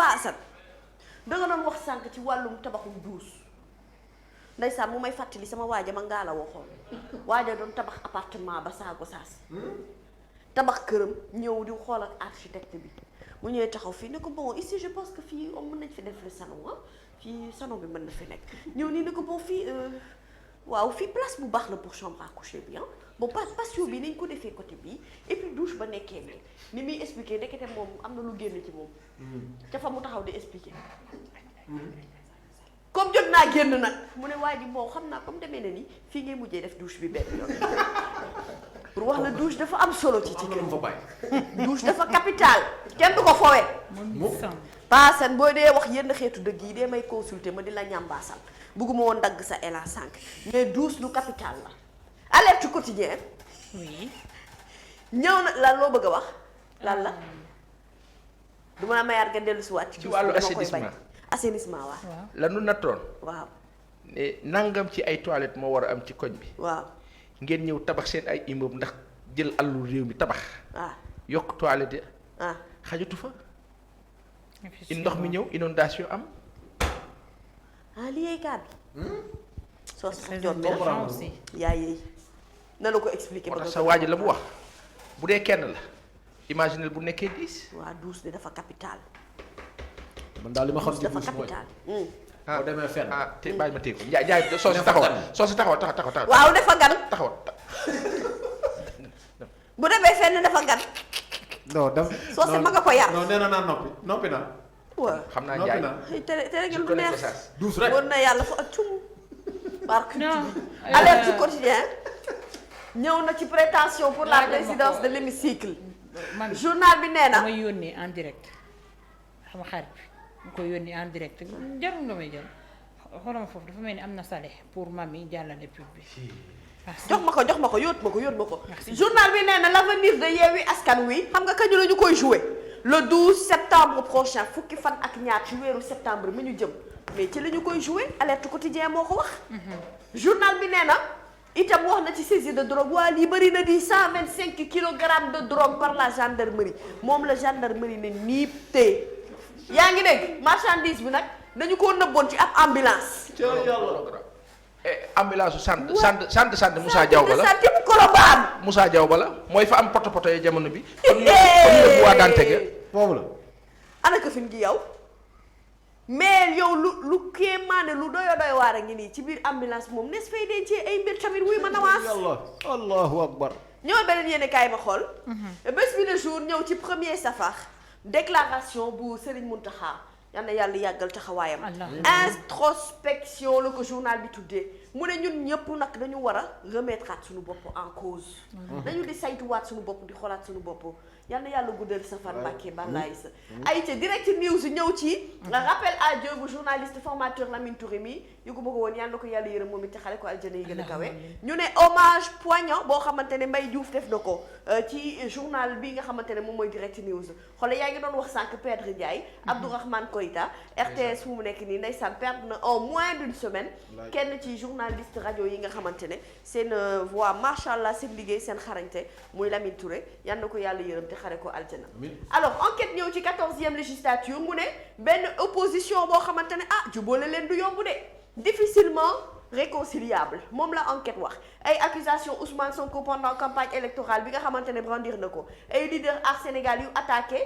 paasan da nga doon wax sànq ci wàllum tabaxum douche ndeysaan mu may fàttali sama waaja ma ngaa la waxoon waaja doon tabax appartement ba saago saas tabax këram ñëw di xool ak architecte bi mu ñëwee taxaw fii ne ko bon ici je pense que fii mën nañ fi def le salon ah fii salon bi mën na fi nekk ñëw nii ne ko bon fii waaw fii place bu baax la pour chambre à coucher bi ah bon patio bi nañ ko defee côté bii et puis douche ba nekkee nii ni muy expliqué ndekete moom am na lu génn ci moom ca fa mu taxaw di expliqué comme jot naa génn nag mu ne waa ji bon xam naa comme demee na ni fii ngay mujjee def douche bi benn yoon pour wax la douche dafa am solo ci kër douche dafa capital kenn du ko fowee paasan boo dee wax yenn xeetu dëgg yi dee may consulter ma di la ñambaasal bugguma woon dagg sa élan sànq mais douche lu capital la alerte quotidien oui ñëw na lan loo bëgg a wax lan la du ma la mayaat nga dellu si waat ci wàllu assainissement waaw la nu nattoon waaw ne nangam ci ay toilettes moo war a am ci koñ bi waaw ngeen ñëw tabax seen ay immeuble ndax jël àllu réew mi tabax yokk toilette xajatu fa ndox mi ñëw inondation am li yeey kaa bi soo sax jot bi yaa yeey na la ko expliquer moo tax sa waaji la mu wax bu dee kenn la imaginez bu nekkee 10 waaw douche de dafa capital man daal li ma xam ci dafa douche mooy capital boo demee fenn te bàyyi ma téye ko jaay soo si taxawal waaw dafa gan taxawal bu demee fenn dafa gan non daf soo se ma nga ko yar non nee na naa noppi naa waaw xam naa noppi jaay naa tere ngeen lu neex douche rek wër na yàlla fa ak cum barke non alerte quotidien ñëw na ci prétention pour la présidence de l'hémicycle man journal bi nee na damay yónnee en direct sama xarit bi mu koy yónnee en direct jarul nga may jël xoolal ma foofu dafa mel ni am na sale pour mami jàllale pub bi jox ma ko yóot ma ko journal bi nee na l'avenir de Yewwi Askan Wi xam nga kañu la ñu koy jouer le 12 septembre prochain fukki fan ak ñaar ci weeru septembre mi ñu jëm mais ci la ñu koy jouer alerte quotidien moo ko wax journal bi nee na itam wax na ci saisie de drogue waa lii bëri na di 125 kilogrammes de drogue par la gendarmerie moom la gendarmerie ne niip tee yaa ngi dégg marchandise bi nag dañu koo nëbboon ci ab ambulance ambulance su sant Moussa Diaw ba la sant bu Colobane Moussa Diaw ba la mooy fa am poto yi jamono bi comme yóbbu waa daan tege foofu la ana ko fin gi yow mais yow lu kéemaane lu doy waar a ngi nii ci biir ambulance moom nes fay dencee ay mbir tamit wuy ma nawaas yàlla allahu akbar ñëw beneen yéene kaay ma xool bés bi le jour ñëw ci premier safar déclaration bu Serigne Mountakha yal na yàlla yàggal taxawaayam introspection la ko journal bi tuddee mu ne ñun ñëpp nag dañu war a remettre at suñu bopp en cause dañu di saytuwaat suñu bopp di xoolaat suñu bopp yal na yàlla guddal sa fan Mbàkke balaay sa ay ca direct news ñëw ci rappel à Dieu bu journaliste formateur Lamine Touré mi yu ko bëgg woon yal na ko yàlla yërëm moom it xale ko aljana yi gën a kawe ñu ne hommage poignant boo xamante ne Mbaye Diouf def na ko ci journal bi nga xamante ne moom mooy direct news xoole yaa ngi doon wax sànq Pedre Ndiaye Abdourahmane Koïta RTS fu mu nekk nii ndeysaan perdre na en moins d'une semaine kenn ci journaliste rajo yi nga xamante ne seen voix macha allah seen liggéey seen xarañte muy Lamine Touré yal na ko yàlla yërëm te xare ko aljana alors enquête ñëw ci 14e législature mu ne benn opposition boo xamante ne jubóole leen du yomb de difficilement réconciliable moom la enquête wax ay accusation Ousmane Sonko pendant campagne électorale bi nga xamante ne brandir na ko ay leader Aar Sénégal yu attaqué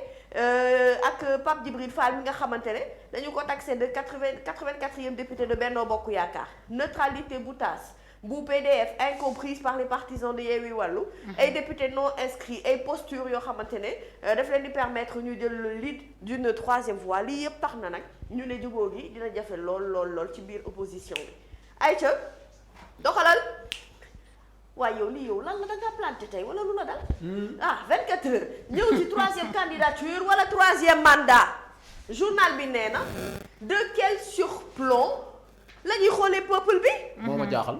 ak Pape Djibril Fall mi nga xamante ne dañu ko taxé de 84e député de Benno Bokk Yaakaar neutralité bu taas bu PDF incomprise par les partisans de Yewwi Wallu ay députés non inscrits ay postures yoo xamante ne daf leen di permettre ñu jël le lead d'une troisième voie lii yëpp tax na nag ñu ne jubóo gi dina jafe lool ci biir opposition bi ayca doxalal waaye yow lii yow lan la da ngaa planté tey wala lu la dal 24 heures ñëw ci troisième candidature wala troisième mandat journal bi nee na de quel surplomb la ñuy xoolee peuple bi moo ma jaaxal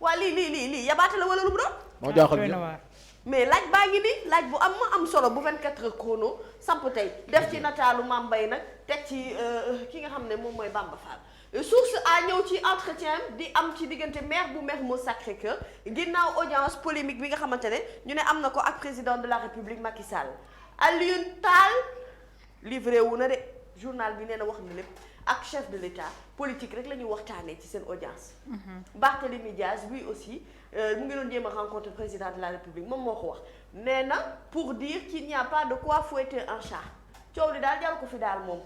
waa lii yabaate la wala lu mu doon moo jaaxal ñëpp mais laaj baa ngi nii laaj bu am solo bu 24 heures chrono samp tey def ci nataalu Mame Mbaye nag teg ci ki nga xam ne moom mooy Bamba Fall source a ñëw ci entretien di am ci diggante maire bu Mermoz Sacré-Cœur ginnaaw audience polémique bi nga xamante ne ñu ne am na ko ak président de la République Macky Sall Alioune Tall livré wu na de journal bi nee na wax na lépp ak chef de l'État politique rek la ñuy waxtaanee ci seen audience. Barthélémy Diaz lui aussi mu ngi doon jéem a rencontrer président de la République moom moo ko wax nee na pour dire qu'il n'y a pas de quoi fouetter un chat coow li daal jaru ko fi daal moom.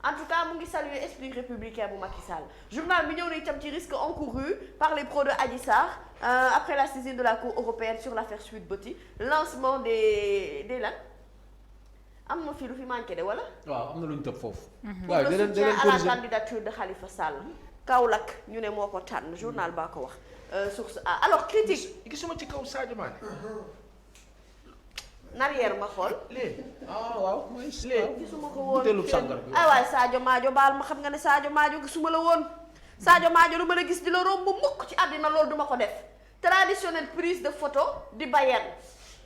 En tout cas mu ngi saluer esprit républicain bu Macky Sall journal bi ñëw na itam ci risque encouru par les pros de Adji Sarr après la saisine de la Cour européenne sur l'affaire Sweet Beauty lancement des lan am na fi lu fi manqué de wala. waaw am na lu ñu tëb foofu. waaw pour le soutien à la candidature de Khalifa Sall. Kaolack ñu ne moo ko tànn journal baa ko wax source A alors critique. gisuma ci kaw Sadio Mané. Narrière ma xool. léegi waaw mooy léegi gisuma ko woon butéelub sàngar bi. ay waay Sadio Maajo baal ma xam nga ne Sadio Maajo gisuma la woon Sadio Maajo du ma la gis di la romb mukk ci àddina loolu duma ko def traditionnelle prise de photo di Bayern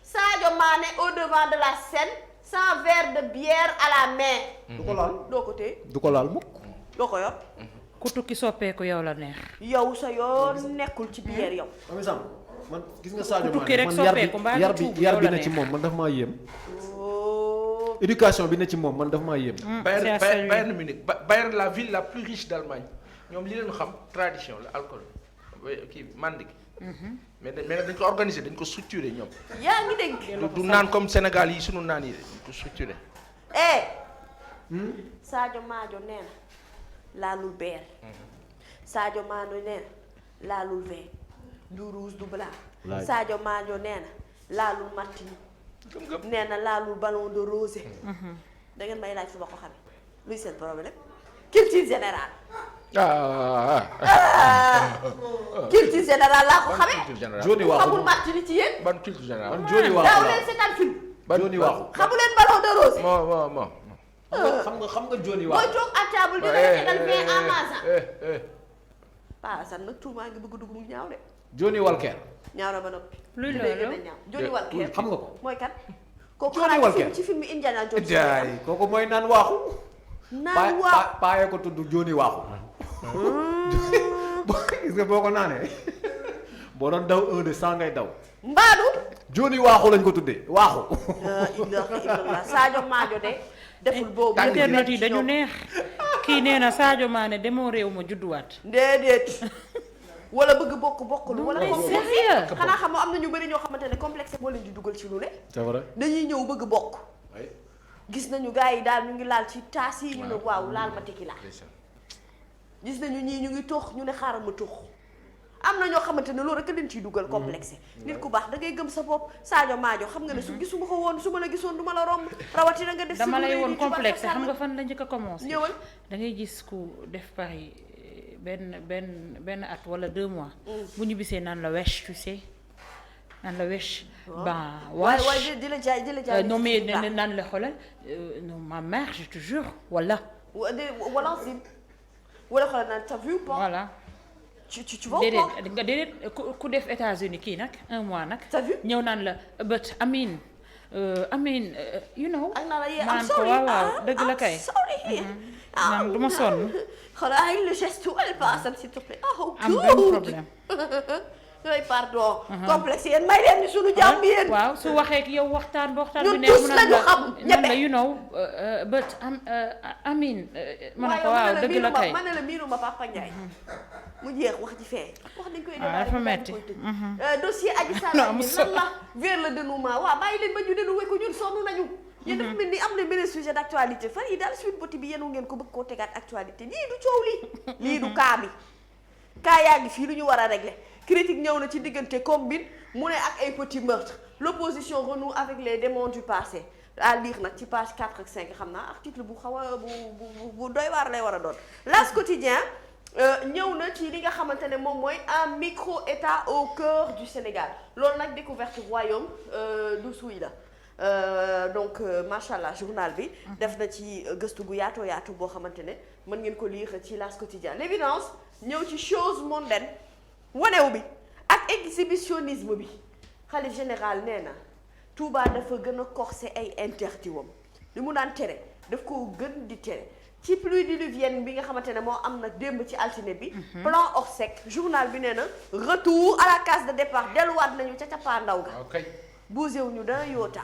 Sadio Mané au devant de la scène sans verre de bière à la main. du ko laal doo ko téye du ko laal mukk. doo ko yor. ku tukki soppeeku yow la neex. yow sa yoon nekkul ci bière yow. Ami Samb man gis nga Sadio tukki rek man soppeeku mbaa nga tuub yar yow bi la ne neex. ci moom man daf maa yéem. éducation bi ne ci moom man daf maa yéem. Bayern Munich Bayern la ville la plus riche d'Allemagne ñoom li leen xam tradition la alcool kii mandi mais dañ ko organiser dañ ko structurer ñoom. yaa ngi dégg. du naan comme Sénégal yi sunu naan yi dañ ko structurer. Sadio Maajo nee na laalul beer. Sadio Maajo nee na laalul vin du rouge du blanc. Sadio Maajo nee na laalul martini. nee na laalul ballon de rosé. da ngeen may laaj fu ma ko xamee luy seen problème culture générale. culture générale laa ko xamee. Joni waaxu xamul martini ci yéen. ban culture générale. man Joni waaxu daaw la leen seetaan film. Joni waaxu. xamu leen ballon de rosé. moo xam nga Joni booy waaxu. toog à table dina la tegal vin en masse. Paa Assane nag tuuma ngi bëgg dugg mu ñaaw de. Joni Walker. ñaaw na ba noppi. luy dina loolu gën a ñaaw Joni Walker xam nga ko. mooy kan. kooku Joni xanaa Walker ci film Indiana Jones. jaay kooku mooy naan waaxu. naan waaw paaye ko tudd Joni waaxu. gis nga boo ko naanee boo doon daw 1 de 100 ngay daw. Mbaadu. Joni waaxu lañ ko tuddee waaxu. Illallah Sadio Maajo de. deful boobu internet yi dañu neex. kii nee na Sadio Mané demoo réew ma judduwaat. déedéet. wala bëgg bokk lu wala mais sérieux xanaa xam am na ñu bëri ñoo xamante ne complexe moo leen di dugal ci lu ne. c'est vrai. dañuy ñëw bëgg bokk. gis nañu gars yi daal ñu ngi laal ci taas yi ñu ne waaw laal ma tekki laa. gis nañu ñii ñu ngi tux ñu ne xaaral ma tux am na ñoo xamante ne loolu rek leen ciy dugal complexe. nit ku baax da ngay gëm sa bopp Sadio Maajo xam nga ne su gisuma ko woon su ma la gisoon du ma la romb rawatina nga def. dama lay woon complexe xam nga fan la njëkk a commencé. ñëwal da ngay gis ku def Paris benn at wala 2 mois. bu ñu bisee naan la wesh tu sais naan la wesh. ben wesh waaye di la jaay non mais naan la xoolal non ma mère je te jure wala. wala xoolal naan t'as vu pas. voilà. tu vois pas déedéet ku def États-Unis kii nag 1 mois nag. t'as vu ñëw naan la but I mean you know. ak naa la yee naan ko waaw dëgg la kay. man du ma sonn. xoolal le geste où elle passe s'il te plaît. am benn problème. yooyu pardon. complexe yéen may leen ni suñu jàmm yéen. waaw su waxee ak yow waxtaan ba waxtaan bi ñun neex tous lañu xam naan la you know but I mean ma ne ko waaw dëgg la kay. ma ne la miinu ma Papa Ndiaye. mu jeex wax ji fee. wax dañ koy dafa metti. dossier Adji Sarr lan la vers le dénouement waaw bàyyi leen ba ñu dénoué ko ñun sonn nañu. yéen dafa mel ni am na benn sujet d'actualité fan yi daal Sweet Beauty bi yéen ngeen ko bëgg koo tegaat actualité lii du coow lii. lii du kaa bi. kaa yaa ngi fii lu ñu war a régler critique ñëw na ci diggante combine mu ne ak ay petits meurtres l'opposition renoue avec les démons du passé à lire nag ci page 4 ak 5 xam naa article bu xaw a bu doy waar lay war a doon. L'As quotidien ñëw na ci li nga xamante ne moom mooy un micro état au cœur du Sénégal loolu nag découverte royaume du suy la donc macha allah journal bi. def na ci gëstu gu yaatoo yaatu boo xamante ne mën ngeen ko lire ci L'As quotidien l'évidence ñëw ci chose mondaine wanew bi ak exhibitionnisme bi xalif général nee na Touba dafa gën a corser ay interdit wam li mu daan tere daf ko gën di tere ci pluie diluvienne bi nga xamante ne moo am nag démb ci altine bi. plan Orsec journal bi nee na retour à la case de départ delluwaat nañu ca cappaandaw ga. ok bougé wu ñu dana yoota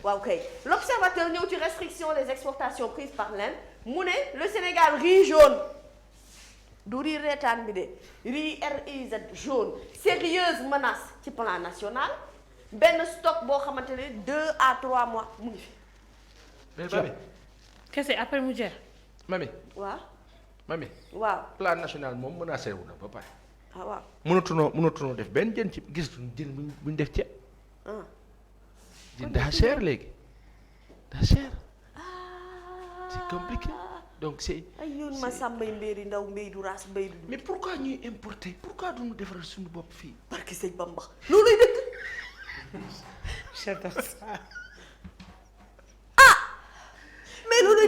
waaw kay l'observateur ñëw ci restriction des exportations prises par l'Inde mu ne le Sénégal riz jaune du riz reetaan bi de riz RIZ jaune sérieuse menace ci plan national benn stock boo xamante ne 2 à 3 mois mu ngi fi. mais mami. kese après mu jeex. mami. waaw. mami. waaw plan national moom menacé wu na ba pare. ah waaw. mënatunoo def benn jën ci gis jën buñ def ceeb. jën daa cher léegi daa cher. c'est compliqué donc c'est. ay yoon ma sàmbay mbéeri ndaw mbéy du raas mbéy du. mais pourquoi ñuy importer pourquoi duñu defaral suñu bopp fii. barki sëñ Bamba looluy dëgg. mais looluy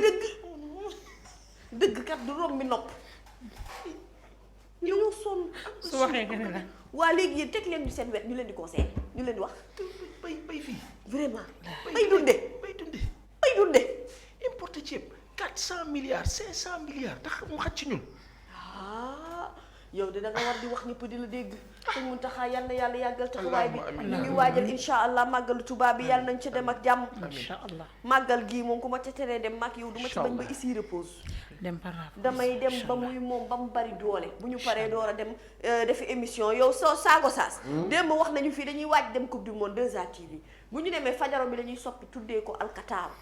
dëgg kat du romb mi nopp. yow sonn. su waxee nga ne la. waa léegi yéen teg leen ñu seen wet ñu leen di conseillé ñu leen di wax. bay fii. vraiment. bay dunde. importer ceeb 400 milliards 500 milliards tax mu xaj ci ñun. yow de da nga war di wax ñëpp di la dégg. sëñ Mountakha yal na yàlla yàggal taxawaay bi ñu ngi waajal incha allah màggalu Tuubaa bi yàlla nañ ca dem ak jàmm. incha allah màggal gii moom ku ma ca teree dem mag yow du ma ci bañ ba ici repose. dem par damay dem ba muy moom ba mu bari doole bu ñu paree door a dem defi émission yow soo saago saas. démb wax nañu fii dañuy waaj dem coupe du monde 2A TV bu ñu demee fajaro bi dañuy soppi tuddee ko alkataaru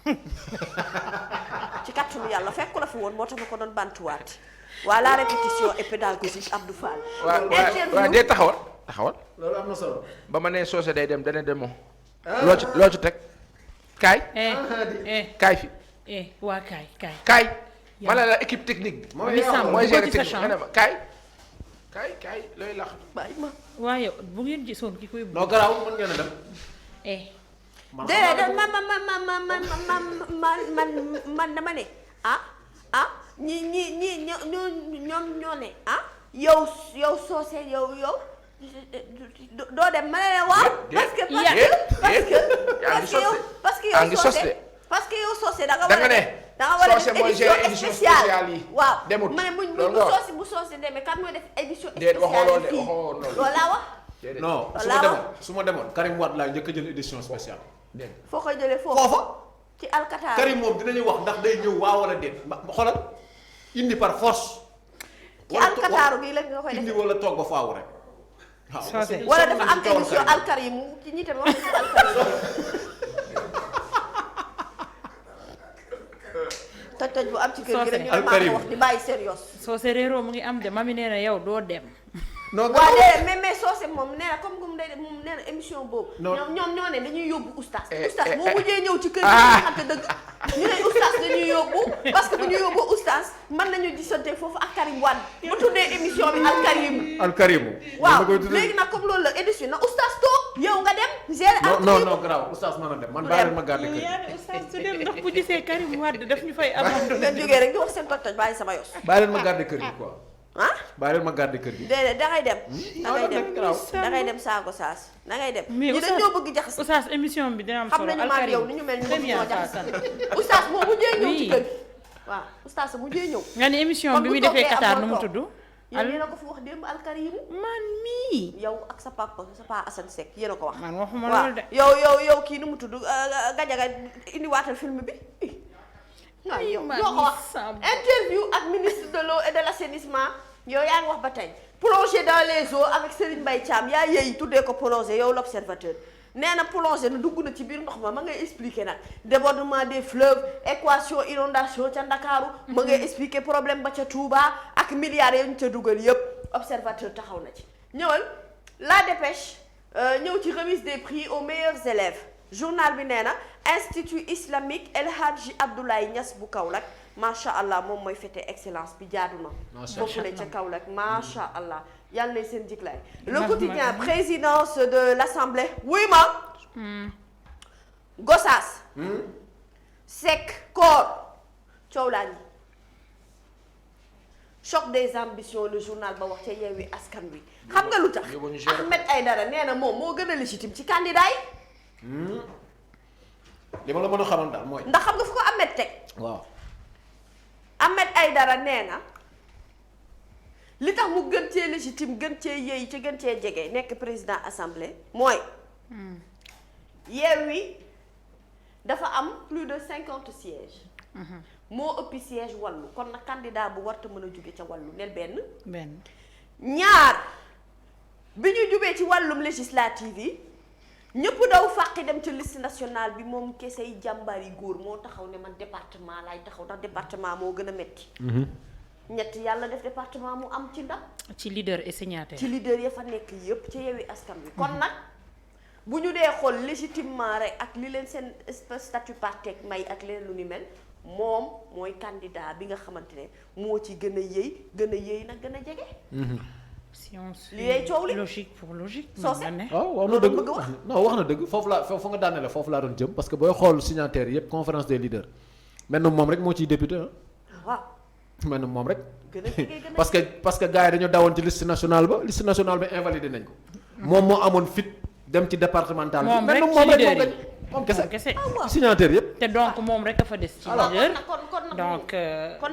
ci kattanu yàlla fekk la fi woon moo tax ma ko doon bantuwaat. waa la répétition est pédagogique Abdou Fall. waaw dee taxawal. loolu am na solo. ba ma nee soose day dem dana demoo. loo ci teg. kaay. kaay fi. waa kaay. ma la équipe technique. mooy gérer technique nga ne ma kaay looy lax. bàyyi ma. waaye bu ngeen gisoon ki koy. non garaaw mën ngeen a dem. déedéet man dama ne ñi ñoom ñoo ne yow soose yow doo dem ma ne waaw. parce que yow soose da nga war a def édition spéciale yi waaw ma ne bu soose demee kan mooy def édition spéciale fii loolu laa wax. non su ma demoon Karim Wade laa njëkk a jël édition spéciale. foo koy jëlee foofa ci alkatar Karim moom dinañu wax ndax day ñëw waa wala déet ma xoolal indi par force. ci alkataaru gi la nga koy def indi wala toog ba faaw rek. waaw wala dafa am émission alkarim ci ñi tamit wax nañu alkarim. toj bu am ci kër gi rek ñu maa ko wax di bàyyi sérieux. soo se réeroo mu ngi am de mami nee na yow doo dem. non waaw de mais soose moom nee na comme moom nee na émission boobu. ñoom ñoo ne dañuy yóbbu oustaz. oustaz moo mujjee ñëw ci kër gi nga xamante dëgg. ñu ne oustaz dañuy yóbbu parce que bu ñu yóbbu oustaz mën nañu gisante foofu ak Karim Wade bu tuddee émission bi alkarimu. waaw léegi nag comme loolu la édition na oustaz toog yow nga dem. gérer alkarimu non grave oustaz mën na dem man bàyyi ma garder kër gi. oustaz su dem ndax bu gisee Karim Wade daf ñu fay abandonné. ngeen jógee rek di wax seen toj bàyyi sama yos. bàyyi leen ma garder kër gi quoi. bàyyi leen ma garder kër gi. déedéet dangay dem. dangay dem saago saas dangay dem. mais ñi dañoo bëgg jaxase. oustaz émission bi dina am solo. xam nañu maag yow ni ñu mel ni ñu ñoo jaxase. oustaz moo mujjee ñëw ci kër gi. waaw oustaz mujjee ñëw. nga ni émission bi muy defee Qatar nu mu tudd. yéen a ko fi wax démb alkarimu. man mii. yow ak sa papa Assane Seck yéen a ko wax. man waxuma loolu de. yow kii nu mu tudd Gajaga indiwaatal film bi. waaw yow ñoo ko wax interview ak ministre de l'eau et de l'assainissement yow yaa ngi wax ba tey plonger dans les eaux avec Serigne Mbaye Thiam yaa yéey tuddee ko plonger yow l'observateur nee na plonger na dugg na ci biir ndox ma ngay expliquer nag débordement des fleuves équation inondation ca Ndakaaru ma ngay expliquer problème ba ca Touba ak milliards yi ñu ca dugal yépp observateur taxaw na ci ñëwal la dépêche ñëw ci remise des prix aux meilleurs élèves journal bi nee na institut islamique El Hadji Abdoulaye Niass bu Kaolack macha allah moom mooy fête excellence bi jaadu na. bokk na ca Kaolack macha allah yàlla na seen jiglaay. le quotidien présidence de l'assemblée wuy ma. Gossas. Seck Koor coow laa ngi choc des ambitions le journal ba wax ca Yewwi Askan Wi xam nga lu tax. Ahmed Aïdara nee na moom moo gën a légitime ci candidat yi. li ma la mën a xamal daal mooy. ndax xam nga fu ko Ahmed teg. waaw. Ahmed Aïdara nee na li tax mu gën cee légitime gën cee yëy ci gën cee jege nekk président assemblée mooy. Yewwi dafa am plus de 50 sièges. moo ëppi siège wàllu kon nag candidat bu warta mën a jóge ca wàllu nel benn. ñaar bi ñu jubee ci wàllum législative yi ñëpp daw fàqi dem ci liste nationale bi moom kese yi jàmbaar yi góor moo taxaw ne man département laay taxaw ndax département moo gën a metti ñett yàlla def département mu am ci ndam. ci leader et signataire. ci leader ya fa nekk yëpp ci Yewwi Askan Wi. kon nag bu ñu dee xool légitimement rek ak li leen seen statut parti may ak leen lu ni mel moom mooy candidat bi nga xamante ne moo ci gën a yëy nag gën a jege. si on suit li lay coow li logique pour logique. soo se waaw wax na dëgg non wax na dëgg foofu nga daanele foofu laa doon jëm parce que booy xool signataires yëpp conférence des leaders mel na moom rek moo ciy député waaw. mel na moom rek. gën a jege gën a parce que gars yi dañoo dawoon ci liste nationale ba invalidé nañ ko. moom moo amoon fit dem ci départemental. moom rek ci leader yi moom kese kese. signataire yëpp. te donc moom rek a fa des. ci leader donc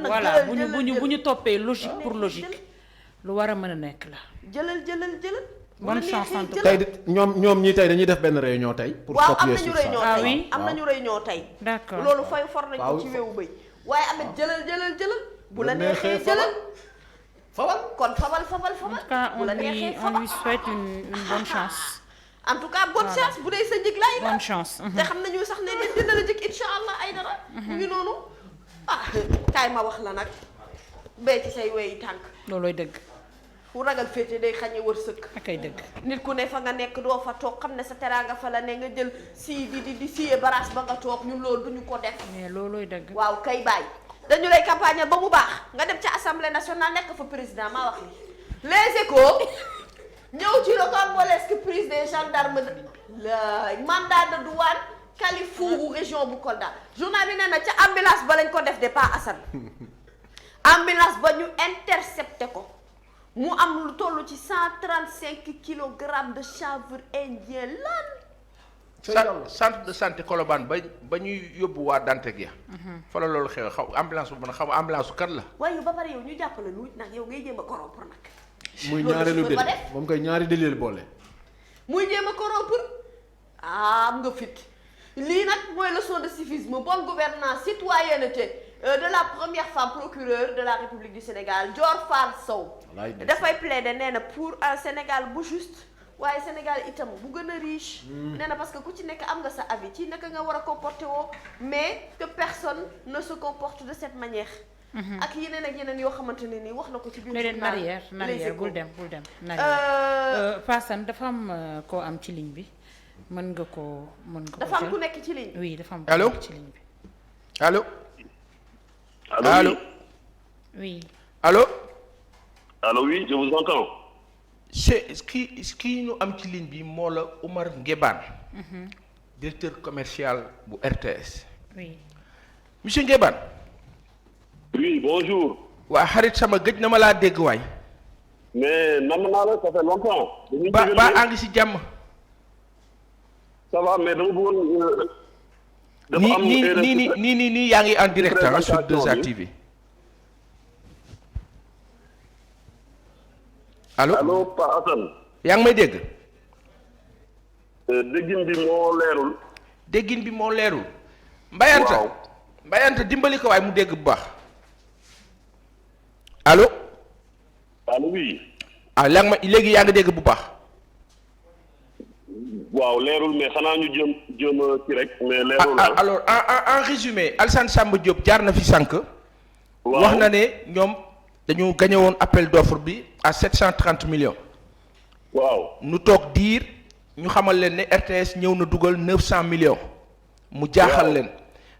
voilà bu ñu toppee logique pour logique. lu war a mën a nekk la. jëlal. bonne chance en tout tey cas ñoom ñii tey dañuy def benn réunion tey. pour statuer sur ça ah oui am nañu réunion tey. d'accord loolu fay for nañ ko ci weewu bëy. waaye amit jëlal. bu la neexee jëlal. fabal kon fabal. en tout cas bu la neexee fabal on lui souhaite une bonne chance. en tout cas bonne chance bu dee sa njëg laay la. bonne chance. te xam nañu sax ne dina la jëkk incha allah ay dara. mu ngi noonu kaay ma wax la nag. bee ci say weyi tànk. loolooy dëgg. fu ragal féete day xañe wërsëg. akay dëgg. nit ku ne fa nga nekk doo fa toog xam ne sa teraanga fa la ne nga jël di siyee baraas ba nga toog ñun loolu duñu ko def. mais loolooy dëgg. waaw kay bàyyi dañu lay campagne ba mu baax nga dem ca assemblée nationale nekk fa président maa wax li les échos ñëw ci rocambolesque prise des gendarmes la mandat de douane Kalifourou région bu Kolda journal bi nee na ca ambulance ba lañ ko def de pas Assane ambulance ba ñu intercepté ko mu am lu toll ci 135 kilogrammes de chanvre indien lan. centre de santé Colobane ba ñuy yóbbu waa Dantec ya fa la loolu xew xaw ambulance bu mën a xaw ambulance su kan la. waaye ba pare yow ñu jàppale lu nag yow ngay jéem a corrompre nag. muy ñaareelu délit moom koy ñaari délit boole. muy jéem a corrompre am nga fit lii nag mooy leçon de civisme bonne gouvernance citoyenneté de la première femme procureure de la République du Sénégal Dior Fall Sow. dafay plaider nee na pour un Sénégal bu juste. waaye Sénégal itam bu gën a riche. nee na parce que ku ci nekk am nga sa avis ci naka nga war a comporter woo mais que personne ne se comporte de cette manière. ak yeneen yoo xamante ne nii wax na ko ci biir. narrière bul dem. Fassane dafa am koo am ci ligne bi mën nga ko dafa am ku nekk ci ligne bi. oui dafa am ku allo nekk ci ligne bi. allo. oui. allo. Allô, oui, je vous entends. c'est kii ñu am ci ligne bi moo la Oumar Ngebane directeur commercial bu RTS. oui. monsieur Ngebane. Oui, bonjour. waa xarit sama gëj na ma laa dégg waay. Mais nam naa la ça fait longtemps. ba a ngi si jàmm. Ça va mais dama bëggoon. dafa am nii yaa ngi en direct sur 2A TV. allo Pa Assane. yaa ngi may dégg. déggin bi moo leerul. déggin bi moo leerul. Mbayanta dimbali ko waaye mu dégg bu baax. allo. allo oui. léegi yaa ngi dégg bu baax. waaw leerul mais xanaa ñu jëm ci rek mais leerul na. alors en résumé Alassane Samba Diop jaar na fi sànq. waaw wax na ne ñoom dañu gagné woon appel d'offre bi à 730 millions. waaw nu toog diir ñu xamal leen ne RTS ñëw na dugal 900 millions. mu jaaxal leen.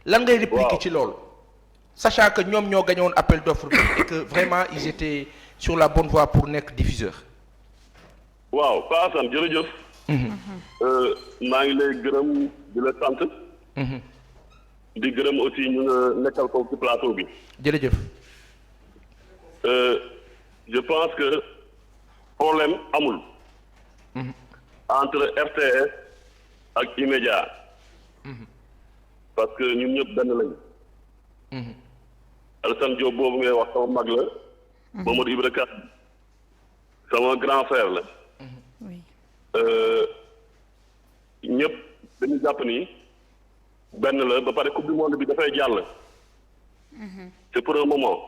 lan ngay répliquer ci loolu. sachant que ñoom ñoo gagné woon appel d'offre bi et que vraiment ils étaient sur la bonne voie pour nekk diffuseur. waaw Pa Assane jërëjëf. maa ngi lay gërëm di la sant. di gërëm aussi ñu nga nekkal ko ci plateau bi. jërëjëf. je pense que problème amul. entre RTS ak E-Media. parce que ñun ñëpp benn lañu. Alassane Diop boobu ngay wax sama mag la. Mamadou Ibra Kane sama grand frère la. oui. ñëpp dañu jàpp ni benn la ba pare coupe du monde bi dafay jàll. c'est pour un moment.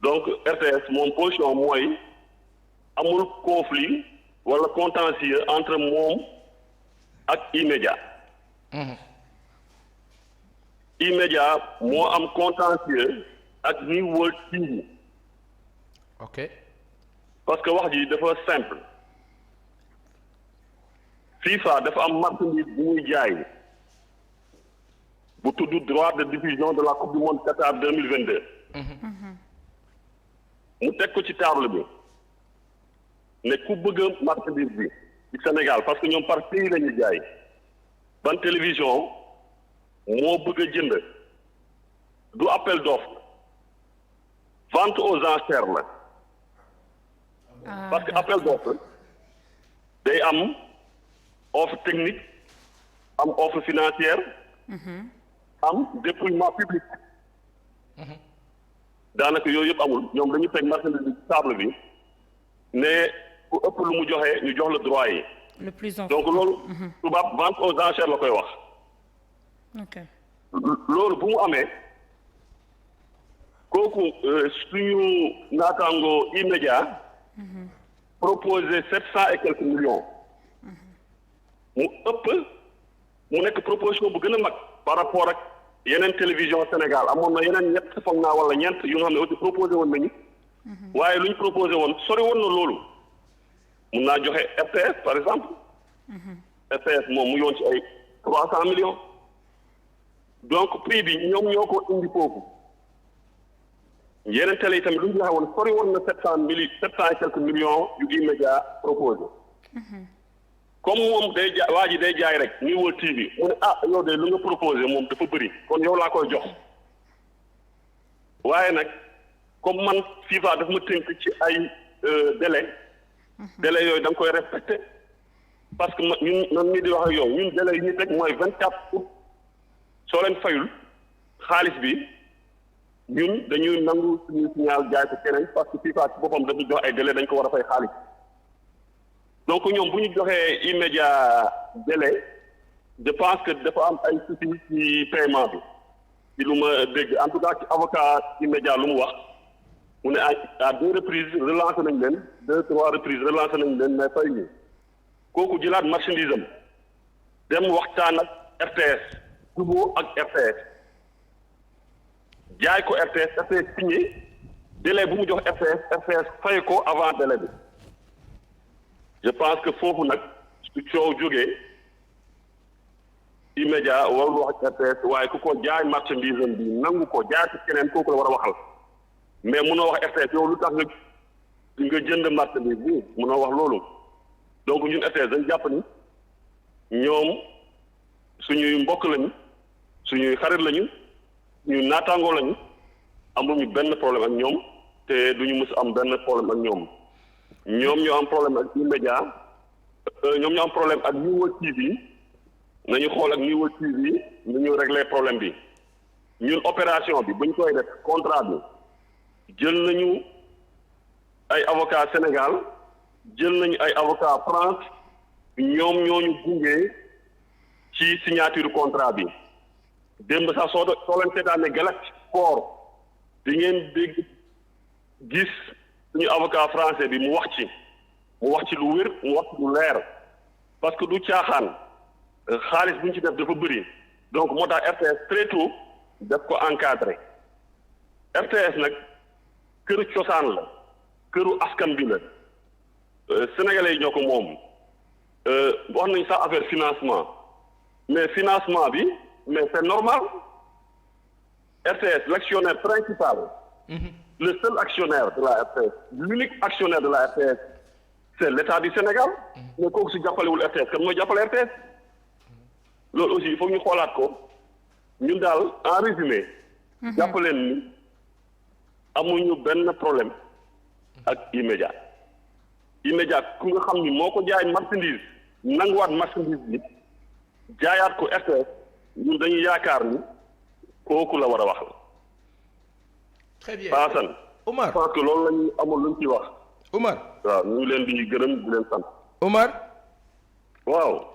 donc RTS moom position mooy amul conflit wala contentieux entre moom ak E-Media. E-Media moo am contentieux ak New World TV. ok. parce que wax ji dafa simple. FIFA dafa am marchandise bu muy jaay bu tudd droit de diffusion de la coupe du monde Qatar 2022. mu teg ko ci table bi ne ku bëgg marchandise bi ci Sénégal parce que ñoom par pays la ñuy jaay ban télévision moo bëgg a jënd du appel d'offre vente aux enchères la. parce que appel d'offre day am offre technique am offre financière am déploiement public daanaka yooyu yëpp amul ñoom dañu teg marchandise bi table bi ne ku ëpp lu mu joxe ñu jox la droit yi. le plus en donc loolu tubaab vente aux enchères la koy wax. ok loolu bu mu amee kooku suñu naataango E-Media proposé 700 et quelques millions mu ëpp mu nekk proposition bu gën a mag par rapport ak yeneen télévision Sénégal amoon na yeneen ñett foog naa wala ñeent yu nga xam ne aussi proposé woon nañu waaye lu ñu proposé woon sori woon na loolu mun naa joxe RTS par exemple RTS moom mu yoon ci ay 300 millions donc prix bi ñoom ñoo ko indi foofu yeneen télé yi tamit lu ñu joxe woon sori woon na 700 et quelques millions yu E-Media proposé comme moom day jaay waa ji day jaay rek New World TV mu ne ah yow de lu nga proposé moom dafa bëri kon yow laa koy jox waaye nag comme man FIFA daf ma tënk ci ay délai yooyu da nga koy respecté parce que ñun man mii di wax ak yow ñun délai yi ñu teg mooy 24 août soo leen fayul xaalis bi ñun dañuy nangu suñu signal jaay ko keneen parce que FIFA ci boppam dañu jox ay délai dañ ko war a fay xaalis donc ñoom bu ñu joxee E-Media délai je pense que dafa am ay soucis ci paiement bi ci lu ma dégg en tout cas ci avocat E-Media lu mu wax mu ne à 2 reprises relancé nañ leen 2-3 reprises relancé nañ leen mais fay ñu kooku jëlaat marchandise am dem waxtaan ak RTS jubóo ak RTS jaay ko RTS signé délai bu mu jox RTS fay ko avant délai bi je pense que foofu nag su coow jógee E-Media warul wax RTS waaye ku ko jaay marchandise am bi nangu ko jaay ci keneen kooku la war a waxal mais munoo wax RTS yow lu tax nga jënd marchandise bi munoo wax loolu donc ñun RTS dañ jàpp ni ñoom suñuy mbokk lañu suñuy xarit lañu ñu naataangoo lañu amuñu benn problème ak ñoom te duñu mës am benn problème ak ñoom ñoo am problème ak E-Media ñoom ñoo am problème ak New World TV nañu xool ak New World TV nu ñu régler problème bi ñun opération bi bu ñu koy def contrat bi jël nañu ay avocat Sénégal jël nañu ay avocat France ñoom ñooñu gunge ci signature contrat bi démb sax soo leen seetaane Galaxy Sport di ngeen dégg gis suñu avocat français bi mu wax ci lu wér mu wax ci lu leer parce que du caaxaan xaalis bu ñu ci def dafa bëri donc moo tax RTS très tôt daf ko encadré RTS nag këru cosaan la këru askan bi la sénégalais yi ñoo ko moom wax nañu sax affaire financement mais financement bi mais c'est normal RTS l'actionnaire principal le seul actionnaire de la RTS l'unique actionnaire de la RTS c'est l'État du Sénégal mais kooku si jàppalewul RTS kan mooy jàppale RTS loolu aussi il faut ñu xoolaat ko ñun daal en résumé jàppaleen ni amuñu benn problème ak E-Media ku nga xam ni moo ko jaay marchandise nanguwaat marchandise bi jaayaat ko RTS ñun dañuy yaakaar ni kooku la war a wax la. très bien Paasan. Omar je pense que loolu la ñu amoon lu ñu ciy wax. Omar waaw ñu ngi leen di gërëm di leen sant. Omar waaw.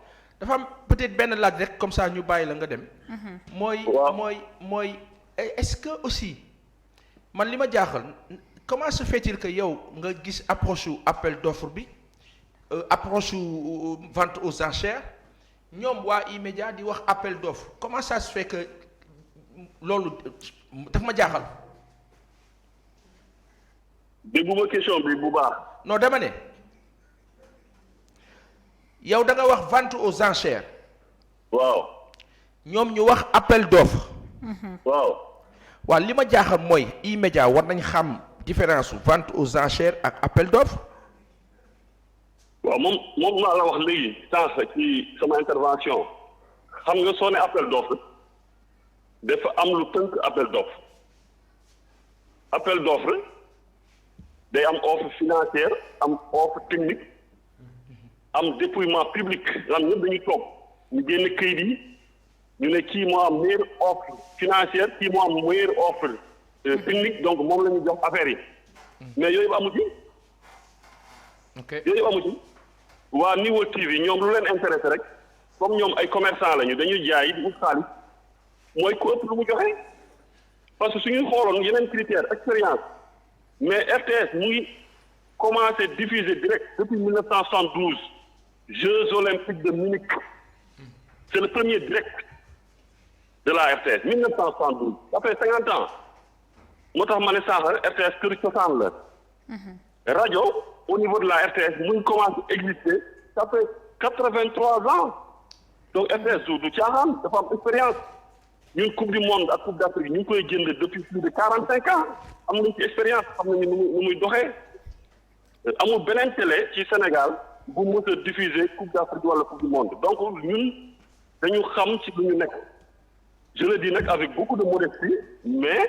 dafa am peut-être benn laaj rek comme ça ñu bàyyi la nga dem. mooy est-ce que aussi man li ma jaaxal comment se fait-il que yow nga gis approche su appel d'offre bi approche su vente aux enchères ñoom waa E-Media di wax appel d'offre comment ça se fait que loolu daf ma jaaxal. dégguma question bi bu baax. non dama ne yow da nga wax vente aux enchères. waaw. ñoom ñu wax appel d'offre. waaw. waaw li ma jaaxal mooy E-Media war nañ xam différence vente aux enchères ak appel d'offre. waaw moom laa la wax léegi sànq ci sama intervention xam nga soo ne appel d'offre dafa am lu tënk appel d'offre appel d'offre day am offre financière am offre technique am déploiement public lan ñëpp dañuy toog ñu génn këyit yi ñu ne kii moo am meilleure offre financière kii moo am meilleure offre technique donc moom la ñu jox affaire yi mais yooyu amu ci. ok yooyu amu ci. waa Niveau TV ñoom lu leen intéressé rek comme ñoom ay commerçant lañu dañuy jaay di ut xaalis mooy ku ëpp lu mu joxe parce que suñuy xooloon yeneen critère expérience mais RTS mu ngi commencé diffuser direct depuis 1972 Jeux olympiques de Munich c'est le premier direct de la RTS 1972 ça fait 50 ans moo tax ma ne sànq RTS kër cosaan la rajo au niveau de la RTS mu ngi commencé exister ça fait 83 ans donc RTS du caaxaan dafa am expérience ñun coupe du monde ak coupe d'Afrique ñu ngi koy jënd depuis plus de 45 ans am nañ ci expérience xam nañu nu muy doxee amul beneen télé ci Sénégal bu mës a diffuser coupe d'Afrique wala coupe du monde donc ñun dañu xam ci lu ñu nekk je le dis nag avec beaucoup de modestie mais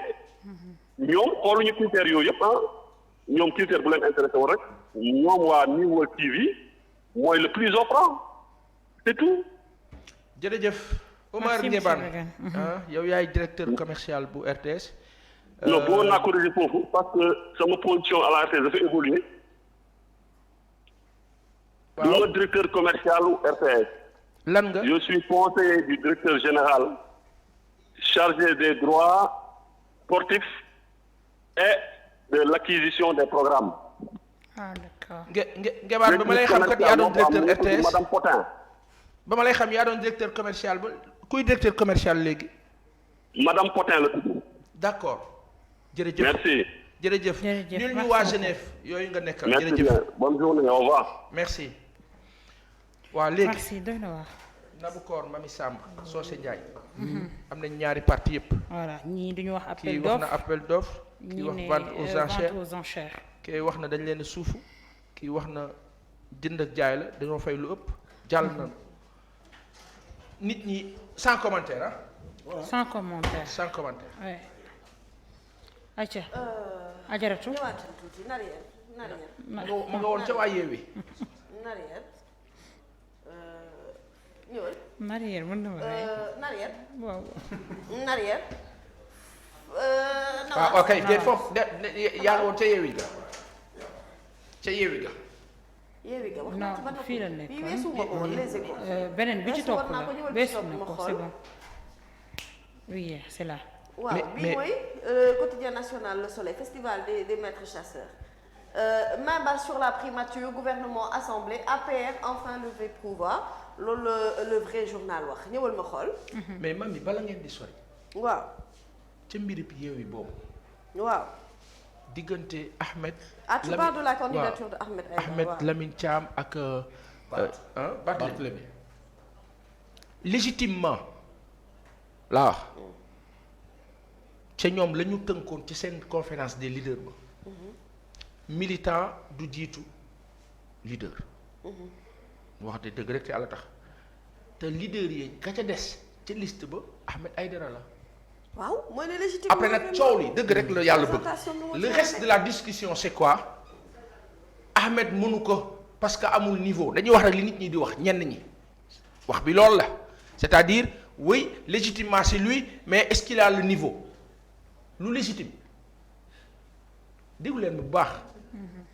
ñoom xooluñu critères yooyu yëpp ñoom critère bu leen intéressé woon rek ñoom waa Niveau TV mooy le plus offrant c'est tout. jërëjëf Omar Ngebane yow yaay directeur commercial bu RTS. non bëggoon naa corriger foofu parce que sama position à la RTS dafa évoluer. waaw du ma directeur commercial u RTS. lan nga je suis conseiller du directeur général chargé des droits sportifs et de l'acquisition des programmes. ah d'accord. Ngebane ba ma lay xam kat yaa doon directeur RTS madame Potin. ba ma lay xam yaa doon directeur commercial ba kuy directeur commercial léegi. madame Potin la tudd. d'accord. jërëjëf merci. jërëjëf ñun ñu waa Genève yooyu nga nekkal. merci jërëjëf bien bonne journée au revoir. merci. waa léegi merci doy na waar. Naboucor Mami Samb Socé Ndiaye. am nañ ñaari parti yëpp. voilà ñii duñu wax appel kii d'offre wax na appel d'offre. kii wax vente aux enchères kii wax na dañ leen suufu. kii wax na jënd ak jaay la dañoo fay lu ëpp. jàll na nit ñi sans commentaire ah. voilà. sans commentaire. sans commentaire. oui. ayca. ajaratu. ñëwaatal tuuti Nariel. mu nga woon ca waa Yewwi. Nariel. ñëwal. Nariel mën na ma rey. Nariel. waaw. Nariel. ah ok de foofu yaa ngi woon ca Yewwi ga. ca Yewwi ga. Yewwi ga wax non naa ci ba noppi. fii la nekk bii weesu ma ko woon les échos. beneen bi ci topp la weesu na ko xool. c'est bon. oui c'est là. waaw mais bii mooy quotidien national Le Soleil festival des maîtres chasseurs. Main basse sur la primature gouvernement assemblée APR enfin levé pouvoir loolu le vrai journal wax ñëwal ma xool. mais mami bala ngeen di sori. waaw. ca mbirib Yewwi boobu. waaw. diggante Ahmed. ah tu parles de la candidature de Ahmed Aïdara. Ahmed waaw. Lamine Thiam ak. Barthélémy légitimement laa wax ca ñoom la ñu tënkoon ci seen conférence des leaders ba. militant du jiitu leader. wax de dëgg rek te Yàlla tax te leader yi ka ca des ca liste ba Ahmed Aïdara la. waaw mooy ne légitime. après nag coow li dëgg rek la yàlla bëgg le reste de la discussion c'est quoi Ahmed mënu ko parce que amul niveau dañuy wax rek li nit ñi di wax ñenn ñi wax bi loolu la c'est-à-dire oui légitimement c'est lui mais est-ce qu'il a le niveau lu légitime déglu leen bu baax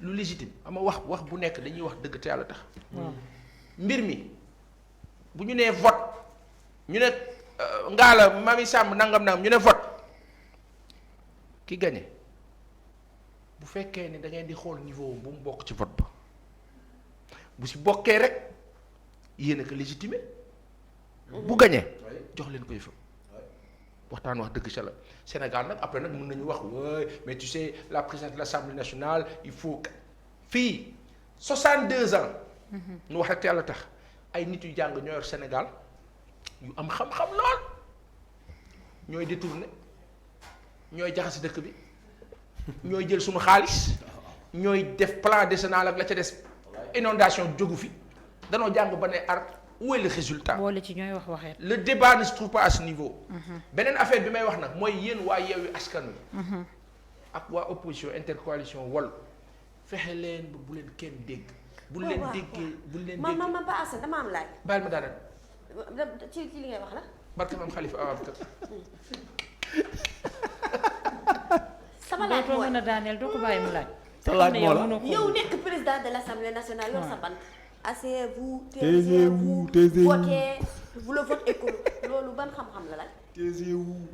lu légitime ama wax bu nekk dañuy wax dëgg te yàlla tax mbir mi bu ñu nee vote ñu ne Ngalla Mamy Samb nangam ñu ne vote ki gagné bu fekkee ni da ngeen di xool niveau bu mu bokk ci vote ba bu si bokkee rek yéen a ko légitimé bu gagné jox leen ko yëfam waxtaan wax dëgg ca la Sénégal nag après nag mën nañu wax ouais mais tu sais la présidente de l'Assemblée nationale il faut que fii 62 ans. ñu wax rek te yàlla tax ay nit yu jàng ñoo yor Sénégal yu am xam-xam lool ñooy détourné ñooy jaxasi dëkk bi ñooy jël suñu xaalis ñooy def plan décennal ak la ca des inondation jógu fi danoo jàng ba ne ar où est le résultat. boole ci ñooy wax waxee. le débat ne se trouve pas à ce niveau. beneen affaire bi may wax nag mooy yéen waa Yewwi Askan Wi. ak waa opposition intercoalition Wallu fexe leen ba bu leen kenn dégg. bu leen déggee bu leen déggee man Ba Assane dama am laaj. baal ma daanaka. ci li ngay wax la. barke maam Khalifa Ababacar. sama laaj dootoo mooy mën a daaneel doo ko bàyyi mu laaj. sa laaj moo la yow nekk président de l'Assemblée nationale yor sa bant. asseyez-vous, taisez-vous, votez, vous le vote écolo loolu ban xam-xam la laaj. taisez-vous.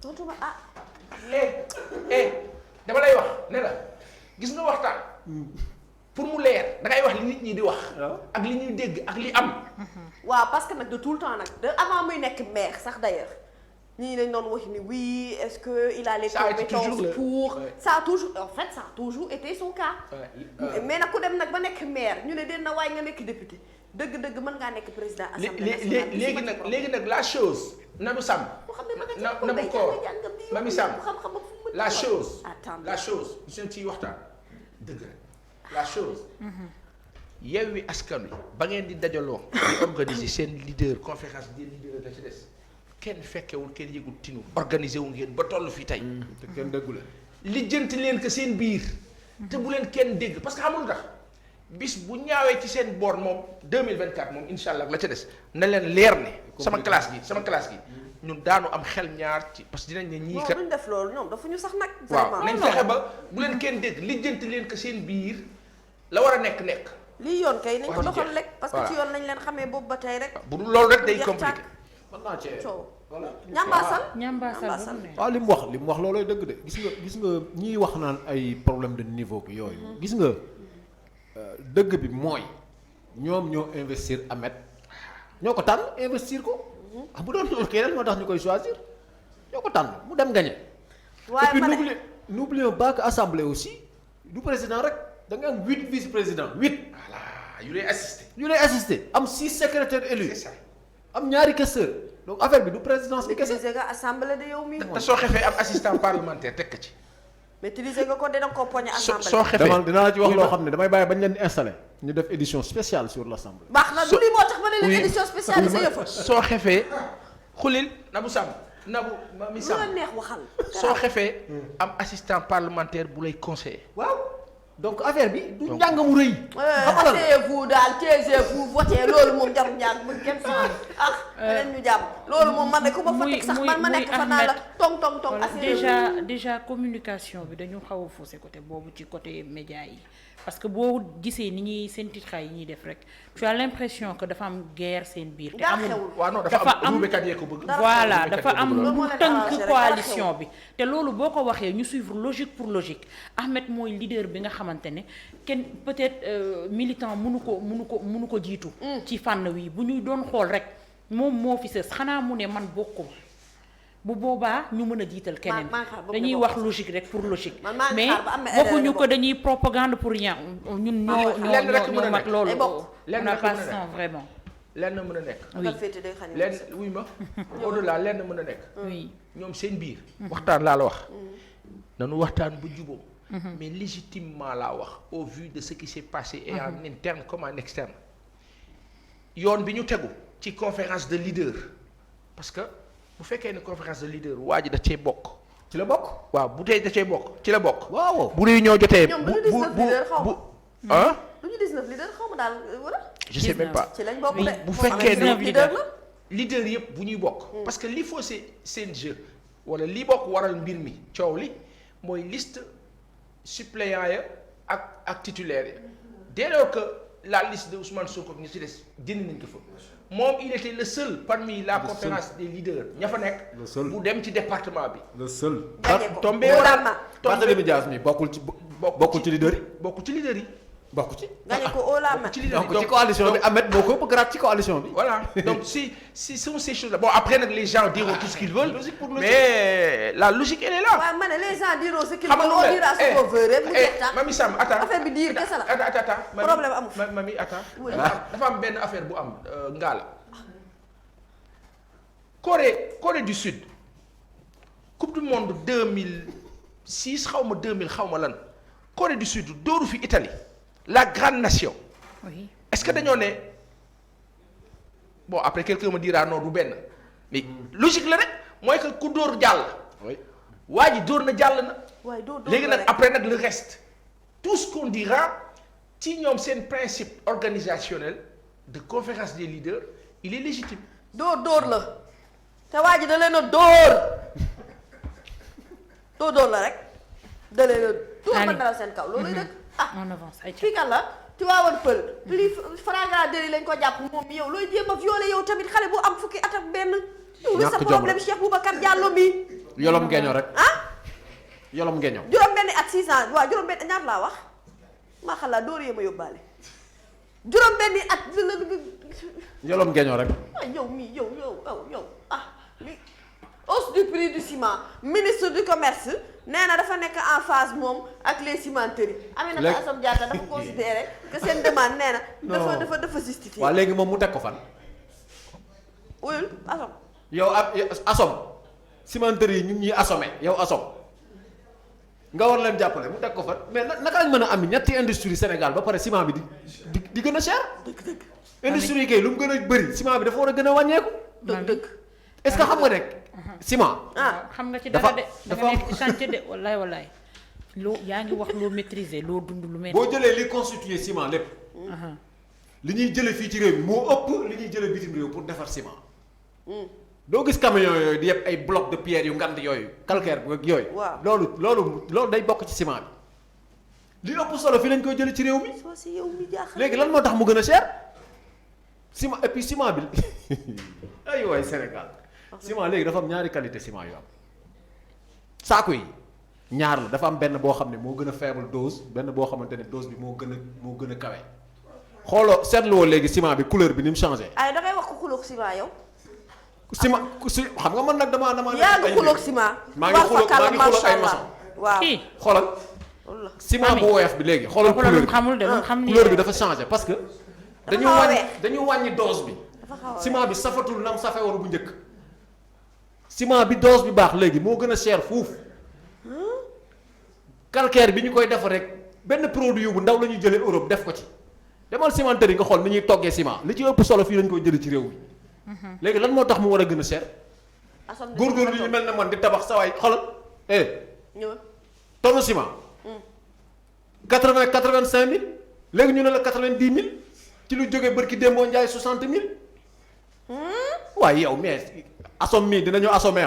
tontu ma ah. dama lay wax ne la gis nga waxtaan. pour mu leer da ngay wax li nit ñi di wax. ak li ñuy dégg ak li am. waaw parce que nag de tout le temps nag de avant muy nekk maire sax d'ailleurs ñii dañ doon wax ni oui est-ce que il a les compétences pour ça a toujours été son cas. mais nag ku dem nag ba nekk maire ñu ne dina waay nga nekk député dëgg-dëgg mën ngaa nekk président assemblée nationale. léegi nag la chose. Nabou Samb Nabou Cor Mamy Samb la chose ñu seen ciy waxtaan dëgg rek la chose. Yewwi Askan Wi ba ngeen di dajaloo di organiser seen leader conférence des leaders la ci des kenn fekkewul kenn yëgul tinu organiser wu ngeen ba toll fii tey. te kenn déggu leen. lijjanti leen ko seen biir. te bu leen kenn dégg parce que xamul tax bis bu ñaawee ci seen boor moom 2024 moom incha allah la ca des na leen leer ne. sama classe gi ñun daanu am xel ñaar ci parce que dinañ ne ñii kat. non duñ def loolu ñoom dafa ñu sax nag. waaw nañ fexe ba bu leen kenn dégg lijjanti leen ko seen biir la war a nekk. lii yoon kay nañ ko doxal rek parce que ci yoon lañ leen xamee boobu ba tey rek. bu dul loolu rek day compliqué. mën naa cee voilà. ñambaasal waaw li mu wax loolooy dëgg de gis nga ñiy wax naan ay problème de niveau bi yooyu. gis nga dëgg bi mooy ñoom ñoo investir Ahmed ñoo ko tànn investir ko. bu doon loolu kay moo tax ñu koy choisir ñoo ko tànn mu dem gagné. waaye ma ne n'oublions pas que assemblée aussi du président rek da nga am 8 vice président 8. voilà yu lay assister. am 6 secrétaires élus. c'est ça. am ñaari questeur donc affaire bi du présidence bi kese. maîtriser nga assemblée de yow mii. te soo xefee am assistant parlementaire teg ko ci. maîtriser nga ko dina ko poñe assemblée. soo xefee dinaa la ci wax loo xam ne damay bàyyi bañ leen installé ñu def édition spéciale sur l'assemblée. baax na du lii moo tax ma ne leen édition spéciale sa yëfa. soo xefee xulil Nabou Samb Mamy Samb lu la neex waxal. soo xefee am assistant parlementaire bu lay conseiller. waaw donc affaire bi du njàng mu rëy. asseyez-vous daal taisez-vous votez loolu moom jarul njàng mu kenn sama beneen ñu jàmm loolu moom man ne ku ma fa teg sax man ma nekk fa naa la tong déjà communication bi dañu xaw a faussé côté boobu ci côté média yi parce que boo gisee ni ñuy seen titre yi ñuy def rek tu as l'impression que dafa am guerre seen biir. te amul waaw non dafa am ruubekat yee ko bëgg. voilà dafa am lu tënk coalition bi. te loolu boo ko waxee ñu suivre logique pour logique Ahmed mooy leader bi nga xamante ne kenn peut-être militant mënu ko jiitu. ci fànn wi bu ñuy doon xool rek moom moo fi sës xanaa mu ne man bokkuma. bu boobaa ñu mën a jiital keneen dañuy wax logique rek pour logique mais waxuñu ko dañuy propagande pour rien ñun ñoo mag loolu on n'a pas ça vraiment lenn mën a nekk lenn wuy ma au-delà lenn mën a nekk oui ñoom seen biir waxtaan laa la wax nañu waxtaan bu juboo mais légitimement laa wax au vu de ce qui s'est passé et en interne comme en externe yoon bi ñu tegu ci conférence de leader parce que bu fekkee ne conférence de leader waa ji da cee bokk. ci la bokk. waaw bu tey da cee bokk ci la bokk. waaw bu réunion jotee. ñoom du ñu 19 leader xaw ma ah. du ñu 19 leader xaw ma daal wala. je sais même pas ci lañ bokk de bu fekkee ne leader la. leader yëpp bu ñuy bokk. parce que li faut seen jeu wala li bokk waral mbir mi coow li mooy liste suppléant ya ak titulaire ya dès lors que la liste de Ousmane Sonko ak ñi ci des jënd nañ ko fa moom il était le seul parmi la conférence des leaders ña fa nekk. le seul bu dem ci département bi. le seul. Gagné ko tombé Barthélémy Dias mi bokkul ci leader yi. bokku ci leader yi. bokk ci. gagné ko au la main. ci leader yi donc ci coalition bi Ahmed moo ko ëpp grade ci coalition bi. voilà donc si sont ces choses là bon après nag les gens diront tout ce qu'ils veulent. mais la logique elle est là. waaw ma ne les gens diront ce qu'ils xam veulent, on dira ce qu'on veut rek mu jeex tàkk. Mami Sam attends affaire bi diir kese la. attends problème amu fi. Mami attends. Oui. dafa am benn affaire bu am Ngalla. Corée du Sud coupe du monde 2006 xaw ma 2000 xaw ma lan Corée du Sud dóoru fi Italie la grande nation. oui. est-ce que dañoo ne bon après quelqu'un me dira non du benn mais logique la rek mooy que ku dóor jàll. oui. waa ji dóor na jàll na. waaye doo léegi nag après nag le reste tout ce qu'on dira ci ñoom seen principe organisationnel de conférence des leaders il est légitime. dóor la te waa ji da leen a dóor la rek da leen a dóor ba dara seen kaw loolu dëgg on avance ay fii kan la ci waawoon pël lii flagrant délit lañ ko jàpp moom yow looy jéem a violé yow tamit xale bu am fukki at ak benn yow lu sa problème Cheikh Boubacar Diallo mi yolom ngeeño rek. ah yolom ngeeño. juróom benni at 6 ans waaw juróom benn ñaar laa wax maa xalaa dóor yee ma yóbbaale juróom benni at yolom ngeeño rek. ah yow mii yow li hausse du prix du ciment ministre du commerce nee na dafa nekk en phase moom ak les cimenteries. Aminata Assome Diatta dafa considéré que seen demande nee na. dafa justifié. waaw léegi moom mu teg ko fan. wuyul Assome. yow Assome cimenterie yi ñu ngi ñuy assommé yow Assome nga war leen jàppale mu teg ko fan mais naka lañ mën a am ñetti industrie Sénégal ba pare ciment bi di gën a cher. dëgg. industrie yi kay lu mu gën a bëri ciment bi dafa war a gën a wàññeeku. dëgg. est-ce que xam nga rek. ciment. xam nga ci dara de da nga nekk ci chantier de wallaay loo yaa ngi wax loo maîtriser loo dund lu boo jëlee li constitué ciment lépp. li ñuy jëlee fii ci réew mi moo ëpp li ñuy jëlee bitim réew pour defar ciment. doo gis camion yooyu di yëpp ay bloc de pierre yu ngand yooyu calcaire bi yooyu. waaw loolu day bokk ci ciment bi. li ëpp solo fii lañ koy jëlee ci réew mi. soo si yow mi jaaxal. léegi lan moo tax mu gën a cher. ciment et puis ciment bi ay waay Sénégal. ciment léegi dafa am ñaari qualité ciment yu am saako yi ñaar la dafa am benn boo xam ne moo gën a faible dose benn boo xamante ne dose bi moo gën a kawe xooloo seetluwoo léegi ciment bi couleur bi ni mu changé. ay da ngay wax ko xuloog ciment yow. ciment xam nga man nag damaa. yaa ngi xuloog ciment. maa ngi xuloog ay maçon. waaw xoolal. ciment bu woyof bi léegi xoolal couleur bi xamul de xam ni couleur bi dafa changé parce que. dañu wàññi dose bi. ciment bi safatul nam safe woon bu njëkk. ciment bi dose bi baax léegi moo gën a cher fuuf calcaire bi ñu koy def rek benn produit bu ndaw la ñuy jëlee Europe def ko ci demal cimenterie nga xool ni ñuy toggee ciment li ci ëpp solo fii lañ koy jëlee ci réew mi léegi lan moo tax mu war a gën a cher góorgóorlu ñu mel ne man di tabax sawaay xoolal tonne ciment 85 000 léegi ñu ne la 90 000 ci lu jógee bërki démboo njaay 60 000 waaye yow mais Assome mii dinañu assommé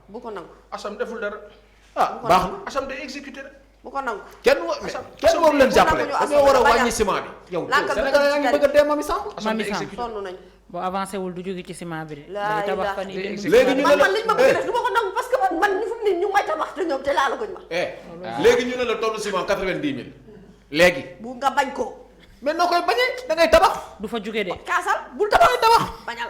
bu ko nangu. Assome deful dara. baax na Assome day exécuté rek. bu ko nangu. kenn waru leen jàppale dañoo war a wàññi ciment bi. yow Sénégal yaa ngi bëgg a dee Mamy Samb. Mamy Samb sonn nañu. boo avancé wul du jóge ci ciment bi de. laa tabax fan yi léegi ñu ne la man liñ ma bëgg def du ma ko nangu parce que man ñu fu mu ne ñu may tabax te ñoom te laa la ko ñu ma. léegi ñu ne la tonne ciment 90 000 léegi. bu nga bañ ko. mais noo koy bañee da ngay tabax. du fa jóge de. kaasal bul tabax bañal.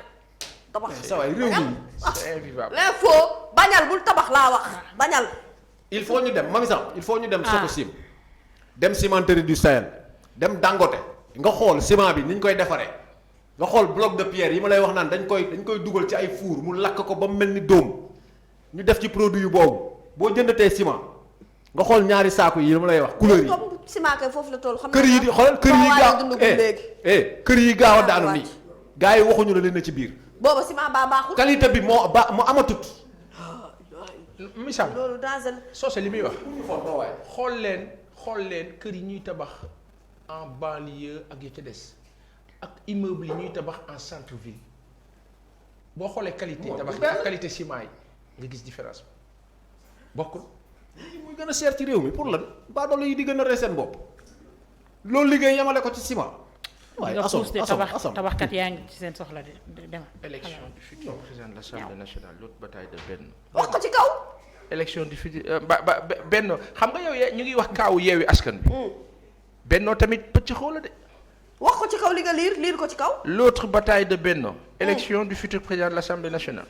tabax sa waay réew mi c'est invivable. l'info bañal bul tabax laa wax bañal. il faut ñu dem Mamy Samb il faut ñu dem Sococim dem cimenterie du Sahel dem Dangote nga xool ciment bi ni ñu koy defaree nga xool bloc de pierre yi ma lay wax naan dañ koy dugal ci ay four mu lakk ko ba mu mel ni dóom ñu def ci produit yu boobu boo jëndatee ciment nga xool ñaari saako yi ma lay wax couleur yi. comme ciment kay foofu la toll xam kër yi di xoolal kër yi gaaw kër yi gaaw a daanu nii gars yi waxuñu la leen na ci biir. booba ciment baa baaxul. qualité bi moo amatut. misaal loolu dans soose li muy wax. xool leen kër yi ñuy tabax en banlieue ak ya ca des ak immeuble yi ñuy tabax en centre ville boo xoolee qualité tabax ak qualité ciment yi nga gis différence bi bokkul. muy gën a cher ci réew mi pour lan baadoolo yi di gën a rey seen bopp loolu liggéey yamale ko ci ciment waaye nga asom puus de tabaxkat yaa ngi ci seen soxla de demal. élection du futur président de l'Assemblée nationale l'autre bataille de Benno. wax ko ci kaw. élection du futur Benno xam nga yow ñu ngi wax kaawu Yewwi Askan Wi. Benno tamit pëcc xoola de. wax ko ci kaw li nga liir ko ci kaw. l'autre bataille de Benno. élection du futur président de l'Assemblée nationale.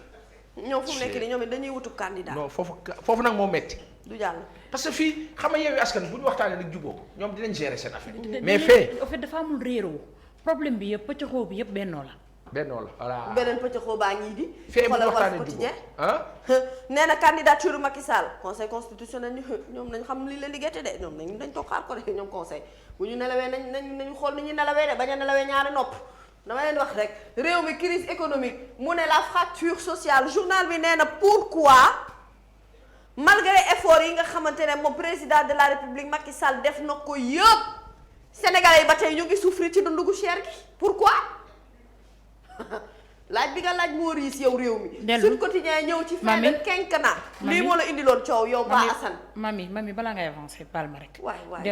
ñoom fu mu nekk nii ñoom it dañuy wutub candidat. non foofu nag moo metti du jàll. parce que fii xam nga Yewwi Askan Wi bu ñu waxtaanee nag jubóo ñoom dinañ gérer seen affaire. mais en fait dafa amul réeroo problème bi yëpp pëccëxoo bi yëpp bennoo la. Benno la voilà. beneen pëccëxoo baa ñii di. fee bu ñu xoolal waxtaanee Walf jubóo Quotidien nee na candidature Macky Sall conseil constitutionnel ñoom nañ xam li leen di gerte de ñoom nañ toog xaar ko de ñoom conseil bu ñu nelawee nañu xool ni ñuy nelawee de bañ a nelawee ñaari nopp. dama leen wax rek réew mi crise économique mu ne la fracture sociale journal bi nee na pourquoi malgré effort yi nga xamante ne moom président de la république Macky Sall def na ko yëpp sénégalais yi ba tey ñu ngi souffrir ci dundu gu cher gi pourquoi laaj bi nga laaj moo riis yow réew mi. Sud Quotidien ñëw ci fin de quinquennat lii moo la indiloon coow yow ba Assane. mami balaa ngay avancer baal ma rek. waay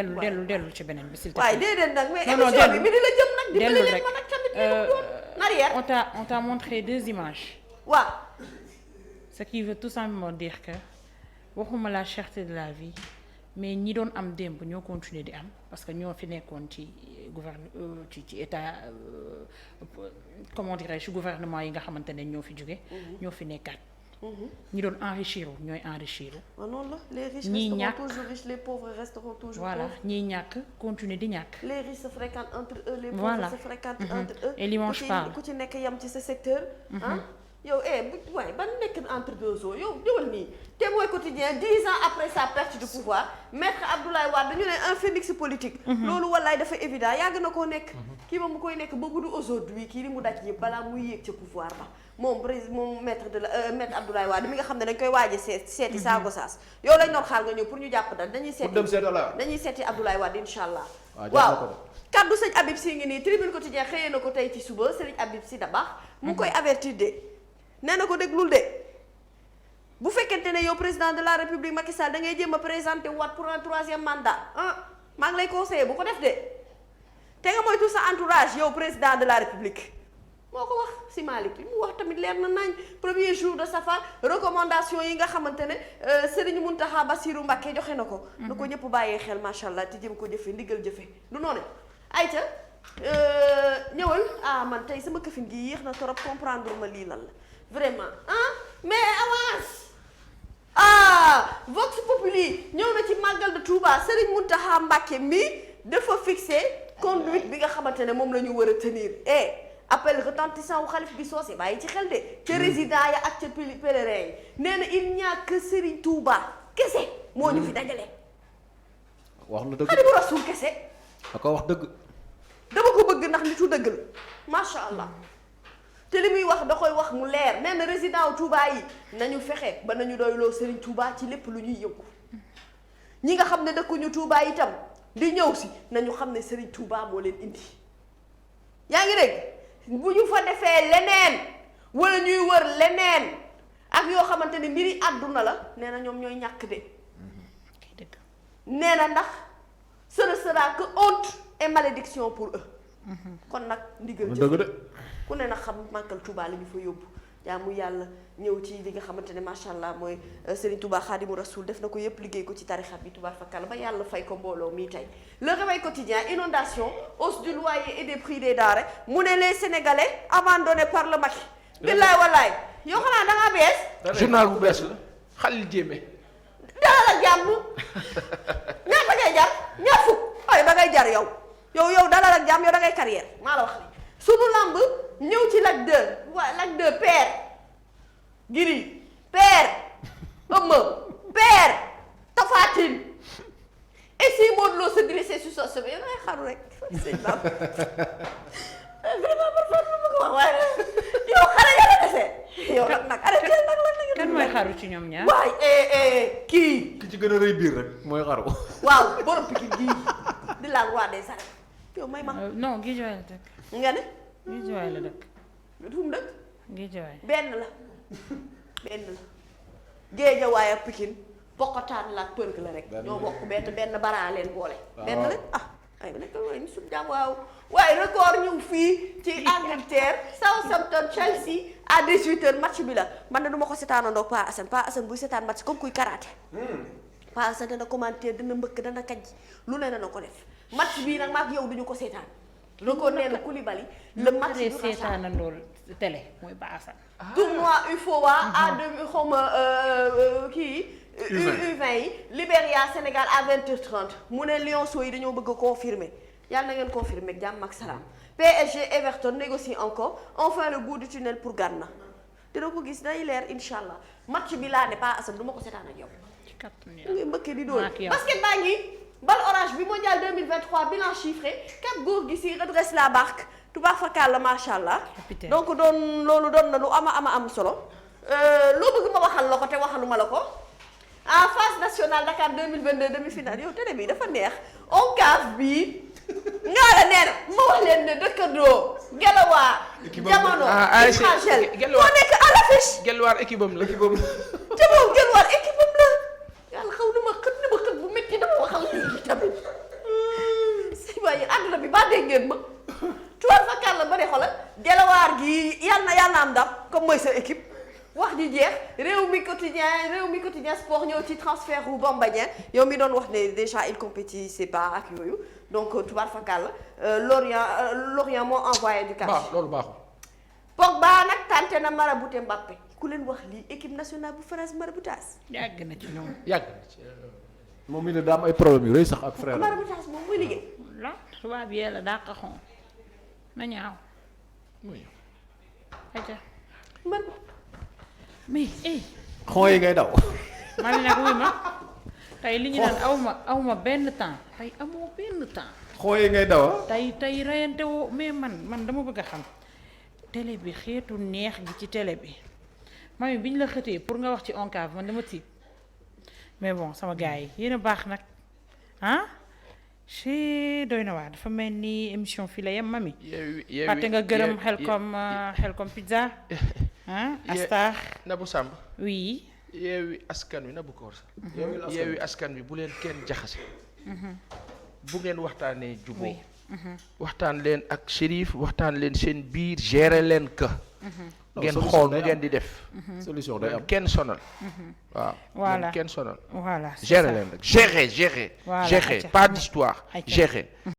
dellu ci beneen bi s'il te plaît. waaye déedéet nag mais émission bi mi di la jëm nag. di dellu leen rek ma nag tamit li mu doon arrière. on t'a montré 2 images. waaw. ce qui veut tout simplement dire que waxuma la cherté de la vie mais ñi doon am démb ñoo continuer di am parce que ñoo fi nekkoon ci ci état comment dirais-je gouvernement yi nga xamante ne ñoo fi jóge ñoo fi nekkaat. ñi doon enrichir ñooy enrichir. noonu la les riches ñii resteront ñàkk toujours riches les pauvres resteront toujours voilà pauvres. ñiy ñàkk continuer di ñàkk. les riches se fréquentent entre eux les pauvres Voilà. se fréquentent entre eux. Et l'image parle. ku ci nekk yam ci sa secteur. yow bu waaye ban nekk entre deux eaux yow jëwal nii Témoin Quotidien 10 ans après sa perte de pouvoir maître Abdoulaye Wade dañu ne un phénix politique. loolu wallaay dafa évident yàgg na koo nekk. kii moom mu koy nekk ba bu du aujourd'hui kii li mu daj yëpp balaa muy yéeg ca pouvoir ba moom maître Abdoulaye Wade mi nga xam ne dañ koy waaje seeti saago saas yow lañ doon xaar nga ñëw pour ñu jàpp dal dañuy seeti Abdoulaye Wade incha allah. waaw kaddu sëñ Habib Sy ngi nii Tribune Quotidien xëyee na ko tey ci suba sëñ Habib Sy Dabakh mu ngi koy avertir de nee na ko déglul de bu fekkente ne yow président de la république Macky Sall da ngay jéem a présenté waat pour un 3e mandat maa ngi lay conseillé bu ko def de te nga moytu sa entourage yow président de la république moo ko wax si Malick li mu wax tamit leer na nañ premier jour de Safar recommandation yi nga xamante ne Serigne Mountakha Bassirou Mbacké joxe na ko na ko ñëpp bàyyee xel macha allah te jëm ko jëfe ndigal jëfe du noonu ayca ñëwal man tey sama këfin gi yéex na torop comprendre ma lii lan la vraiment mais avance Vox Populi ñëw na ci màggal de Touba Serigne Mountakha Mbacké mi dafa fixé conduite bi nga xamante ne moom la ñu war a tenir appel retentissant wu xalif bi soosé bàyyi ci xel de ca résident ya ak ca pèlerin yi nee na il n'y a que Serigne Touba kese moo ñu fi dajale wax na dëgg Xaadimu Rasuul kese da ko wax dëgg dama ko bëgg ndax nitu dëgg la macha allah te li muy wax da koy wax mu leer nee na résident wu Touba yi nañu fexe ba nañu doyloo Serigne Touba ci lépp lu ñuy yëngu ñi nga xam ne dëkkuñu Touba itam di ñëw si nañu xam ne Serigne Touba moo leen indi yaa ngi dégg bu ñu fa defee leneen wala ñuy wër leneen ak yoo xamante ne mbiri àdduna la nee na ñoom ñooy ñàkk de nee na ndax ce ne sera que honte et malédiction pour eux kon nag ndigal dëgg de ku ne nag xam màggal Touba la ñu fa yóbbu jaamu yàlla ñëw ci li nga xamante ne macha allah mooy Serigne Touba Khadimou Rassoul def na ko yëpp liggéey ko ci tarixa bi Touba fakal ba yàlla fay ko mbooloo mii tey le réveil quotidien inondation hausse du loyer et des prix des denrées mu ne les sénégalais abandonnés par le Macky billaay wallaay yow xanaa da ngaa bees journal bu bees la Khalil Diémé dalal ak jàmm ñaata ngay jar ñaar fukk ay da ngay jar yow dalal ak jàmm yow da ngay carrière maa la wax ni sunu lamb ñëw ci Lac 2 waa Lac 2 père Giri père Eumeu père Tapha Tine et si Modou Lo se dressait sur son sommet yow da ngay xaru rek sëñ Bam vraiment parfois ma ko wax waaye yow xale ya la dese yow nag arrêté nag la kan mooy xaru ci ñoom ñaar waay kii ki ci gën a rëy biir rek mooy xaru waaw borom Pikine gii di la roi des arènes yow may ma non Guédiawaye la dëkk nga ne Guédiawaye la dëkk fu mu dëkk Guédiawaye benn la Guédiawaye ak Pikine bokkataan la ak përk la rek ñoo bokk benn baraa leen boole benn la ay nekk waaye suñu jàmm waaw waaye record ñëw fii ci Angleterre Southampton Chelsea à 18h match bi la man de du ma ko seetaanandoo Pa Assane buy seetaan match comme kuy karaté. Pa Assane dana commentaire dana mbëkk dana kaj lu ne dana ko def match bii nag maag yow duñu ko seetaan. record nee na Koulibaly. le match du rachat seetaanandoo télé mooy Pa Assane. tournoi UFOA à demi xawma kii. U20 yi Libéria Sénégal à 20h30 mu ne Lionceaux yi dañoo bëgg a confirmer yàlla na ngeen confirmer ak jàmm ak salaam PSG Everton négocie encore enfin le bout du tunnel pour Gana dina ko gis day leer incha allah match bi laa ne Pa Assane du ma ko seetaan ak yow. ci kattan mu ngi mbëkkee di doon yow. basket baa ngi bal orange bi mondial 2023 bilan chiffré Cap Gorgui si redresse la barque tubaab fakal la macha allah. donc loolu doon na lu am solo loo bëgg ma waxal la ko te waxaluma la ko. en phase nationale Dakar 2022 demi-finale yow télé bi dafa neex ONCAV bi ngaa la nee na ma wax leen ne dëkkandoo Gelawaar jamono Ibrahima moo nekk à l'affiche Gelawaar équipe am la te moom Gelawaar équipe am la yàlla xaw na ma xët bu métti dama waxal lii tamit si waaye àdduna bi ba dégg ngeen ma tubaab fakkaat la ba de xoolal Gelawaar gi yàlla na am ndam comme mooy sa équipe wax ji jeex réew mi quotidien sport ñëw ci transfert wu Bamba Dieng yow mi doon wax ne déjà il compétit pas ak yooyu donc tubaar fakal la Lorient moo envoyé du cash. loolu baaxul. Pogba nag tenté na marabouté Mbappé ku leen wax lii équipe nationale bu France maraboutage. yàgg na ci ñoom. moom mi ne daa am ay problème yu rëy sax ak frère. maraboutage moom muy liggéey. la tubaab yee la daa xaxoon na ñaaw. ayca. mais xoo yi ngay daw. maa ngi nag wuy ma tey li ñu naan aw ma benn temps tey amoo benn temps. xoo yi ngay daw tey reyante woo mais man dama bëgg a xam télé bi xeetu neex gi ci télé bi mami bi ñu la xëtee pour nga wax ci ONCAV man dama tiit mais bon sama gars yi yéen a baax nag ah ci doy na waa dafa mel ni émission fii la yem mami. fàtte nga gërëm Xelcom pizza. Astar Nabou Samb. oui. Yewwi Askan Wi Nabou Koor sax. Yewwi Askan Wi bu leen kenn jaxase. bu ngeen waxtaanee juboo waxtaan leen ak Chérif waxtaan leen seen biir gérer leen ka. ngeen xool nu ngeen di def. solution day am kenn sonal. waaw voilà kenn sonal. voilà gérer leen rek gérer. voilà gérer pas d'histoire gérer.